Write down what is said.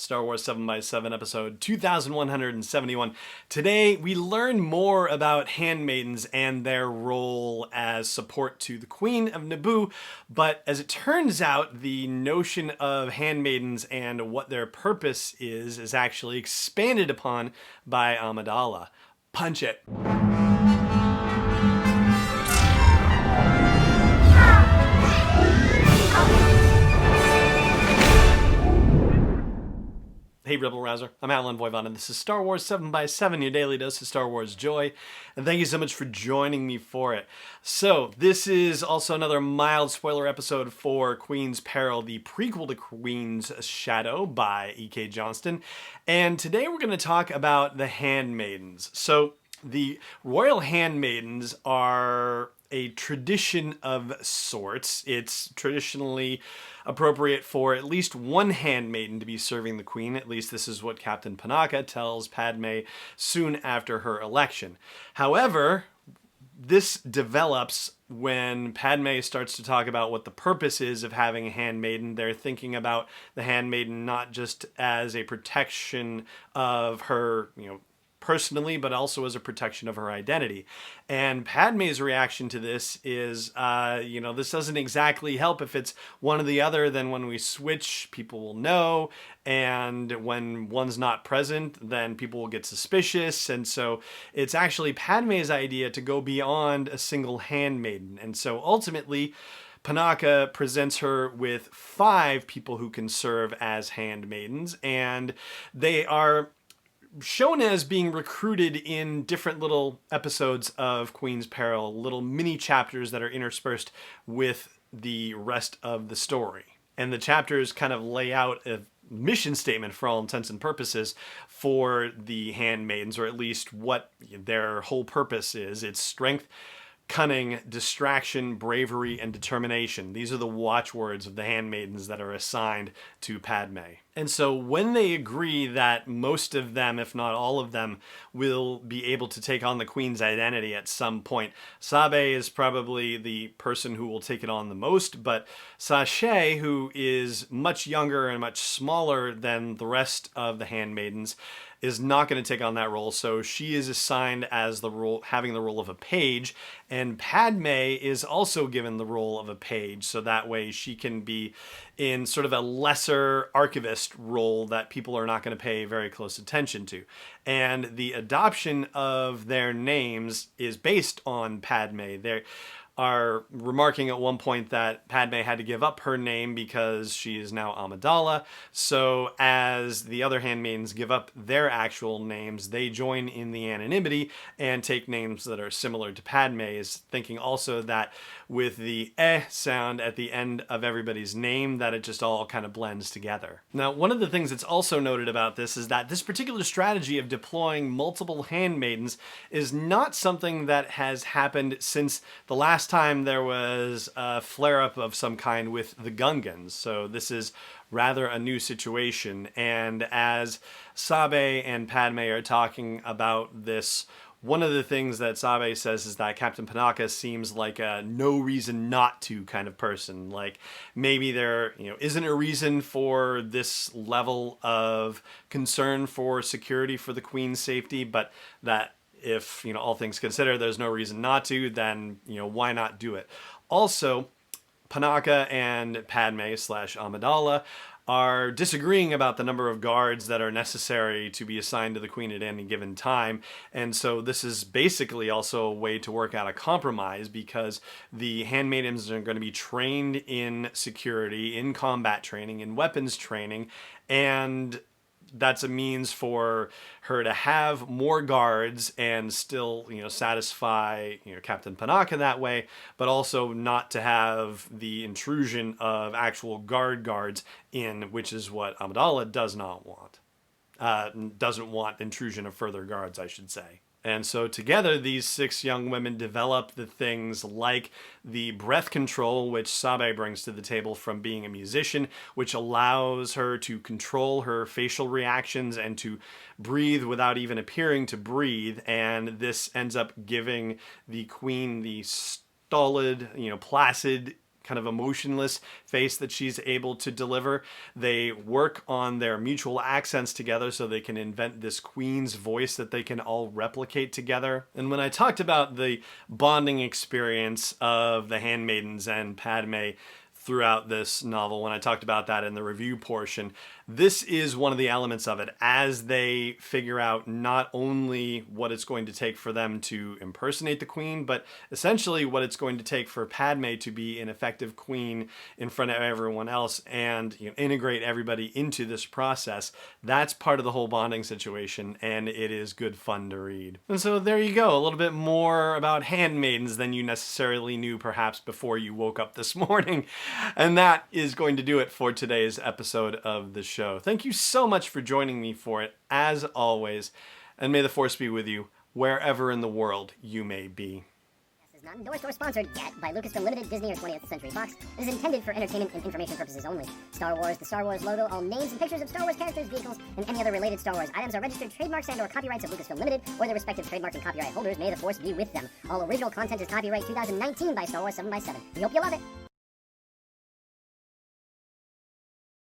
Star Wars 7x7 episode 2171. Today we learn more about handmaidens and their role as support to the Queen of Naboo, but as it turns out, the notion of handmaidens and what their purpose is actually expanded upon by Amidala. Punch it. Hey Rebel Rouser, I'm Alan Voivod, and this is Star Wars 7x7, your daily dose of Star Wars joy, and thank you so much for joining me for it. So, this is also another mild spoiler episode for Queen's Peril, the prequel to Queen's Shadow by E.K. Johnston, and today we're going to talk about the handmaidens. So, the Royal Handmaidens are a tradition of sorts. It's traditionally appropriate for at least one handmaiden to be serving the queen. At least this is what Captain Panaka tells Padme soon after her election. However, this develops when Padme starts to talk about what the purpose is of having a handmaiden. They're thinking about the handmaiden not just as a protection of her, personally, but also as a protection of her identity. And Padme's reaction to this is, this doesn't exactly help if it's one or the other. Then when we switch, people will know. And when one's not present, then people will get suspicious. And so it's actually Padme's idea to go beyond a single handmaiden. And so ultimately, Panaka presents her with 5 people who can serve as handmaidens, and they are shown as being recruited in different little episodes of Queen's Peril, little mini chapters that are interspersed with the rest of the story. And the chapters kind of lay out a mission statement for all intents and purposes for the handmaidens, or at least what their whole purpose is. It's strength, cunning, distraction, bravery, and determination. These are the watchwords of the handmaidens that are assigned to Padme. And so when they agree that most of them, if not all of them, will be able to take on the queen's identity at some point, Sabe is probably the person who will take it on the most, but Sashay, who is much younger and much smaller than the rest of the handmaidens, is not going to take on that role, so she is assigned as having the role of a page, and Padme is also given the role of a page, so that way she can be in sort of a lesser archivist role that people are not going to pay very close attention to. And the adoption of their names is based on Padme. They are remarking at one point that Padme had to give up her name because she is now Amidala. So as the other handmaidens give up their actual names, they join in the anonymity and take names that are similar to Padme's, thinking also that with the sound at the end of everybody's name, that it just all kind of blends together. Now, one of the things that's also noted about this is that this particular strategy of deploying multiple handmaidens is not something that has happened since the last time there was a flare-up of some kind with the Gungans. So this is rather a new situation. And as Sabe and Padme are talking about this, one of the things that Sabe says is that Captain Panaka seems like a no reason not to kind of person. Like maybe there, isn't a reason for this level of concern for security for the Queen's safety, but that if, all things considered, there's no reason not to, then, why not do it? Also, Panaka and Padme / Amidala are disagreeing about the number of guards that are necessary to be assigned to the queen at any given time. And so this is basically also a way to work out a compromise, because the handmaidens are going to be trained in security, in combat training, in weapons training, and that's a means for her to have more guards and still, satisfy, Captain Panaka that way, but also not to have the intrusion of actual guards in, which is what Amidala does not want. Doesn't want intrusion of further guards, I should say. And so together, these 6 young women develop the things like the breath control, which Sabe brings to the table from being a musician, which allows her to control her facial reactions and to breathe without even appearing to breathe. And this ends up giving the queen the stolid, placid kind of emotionless face that she's able to deliver. They work on their mutual accents together so they can invent this queen's voice that they can all replicate together. And when I talked about the bonding experience of the handmaidens and Padme throughout this novel, when I talked about that in the review portion, this is one of the elements of it, as they figure out not only what it's going to take for them to impersonate the queen, but essentially what it's going to take for Padme to be an effective queen in front of everyone else and integrate everybody into this process. That's part of the whole bonding situation, and it is good fun to read. And so there you go, a little bit more about handmaidens than you necessarily knew perhaps before you woke up this morning. And that is going to do it for today's episode of the show. Thank you so much for joining me for it, as always, and may the Force be with you wherever in the world you may be. This is not endorsed or sponsored yet by Lucasfilm Ltd, Disney, or 20th Century Fox. It is intended for entertainment and information purposes only. Star Wars, the Star Wars logo, all names and pictures of Star Wars characters, vehicles, and any other related Star Wars items are registered trademarks and/or copyrights of Lucasfilm Ltd, or their respective trademark and copyright holders. May the Force be with them. All original content is copyright 2019 by Star Wars 7x7. We hope you love it.